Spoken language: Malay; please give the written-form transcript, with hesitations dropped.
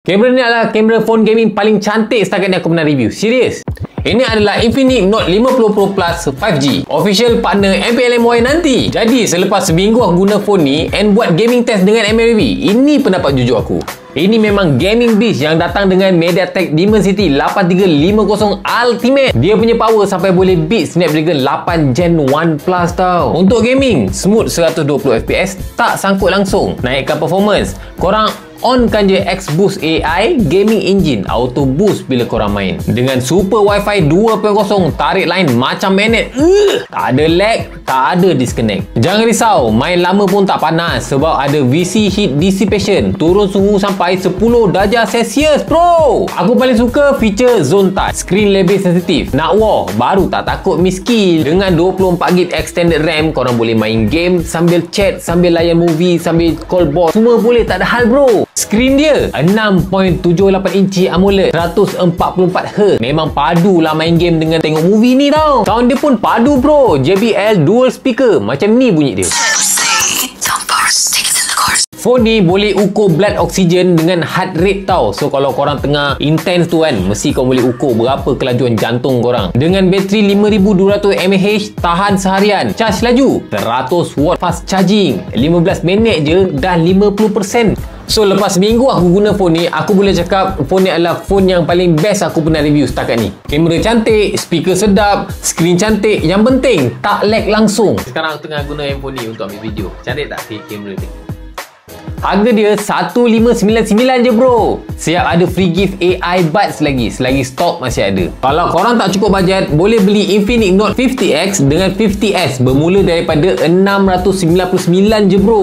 Kamera ni adalah kamera phone gaming paling cantik setakat ni aku pernah review. Serius. Ini adalah Infinix Note 50 Pro Plus 5G, official partner MPLMY nanti. Jadi selepas seminggu aku guna phone ni and buat gaming test dengan MLV, ini pendapat jujur aku. Ini memang gaming beast yang datang dengan MediaTek Dimensity 8350 Ultimate. Dia punya power sampai boleh beat Snapdragon 8 Gen 1 Plus tau. Untuk gaming, smooth 120fps, tak sangkut langsung. Naikkan performance, korang onkan je X-Boost AI Gaming Engine auto boost bila korang main. Dengan super Wi-Fi 2.0, tarik line macam magnet. Tak ada lag, tak ada disconnect. Jangan risau, main lama pun tak panas sebab ada VC Heat Dissipation, turun suhu sampai 10 darjah Celsius bro. Aku paling suka feature Zone Touch, screen lebih sensitif. Nak war, baru tak takut miss kill. Dengan 24GB extended RAM, korang boleh main game sambil chat, sambil layan movie, sambil call boss. Semua boleh, tak ada hal bro. Skrin dia 6.78 inci AMOLED 144Hz. Memang padu lah main game dengan tengok movie ni tau. Sound dia pun padu bro. JBL dual speaker, macam ni bunyi dia. Phone ni boleh ukur blood oxygen dengan heart rate tau. So kalau korang tengah intense tu kan, mesti kau boleh ukur berapa kelajuan jantung korang. Dengan bateri 5200 mAh, tahan seharian. Charge laju 100 watt fast charging, 15 minit je dah 50%. So lepas seminggu aku guna phone ni, aku boleh cakap phone ni adalah phone yang paling best aku pernah review setakat ni. Kamera cantik, speaker sedap, skrin cantik, yang penting tak lag langsung. Sekarang aku tengah guna handphone ni untuk ambil video. Cantik tak kamera ni? Harga dia 1599 je bro. Siap ada free gift AI Buds lagi selagi stok masih ada. Kalau korang tak cukup bajet, boleh beli Infinix Note 50X dengan 50S bermula daripada 699 je bro.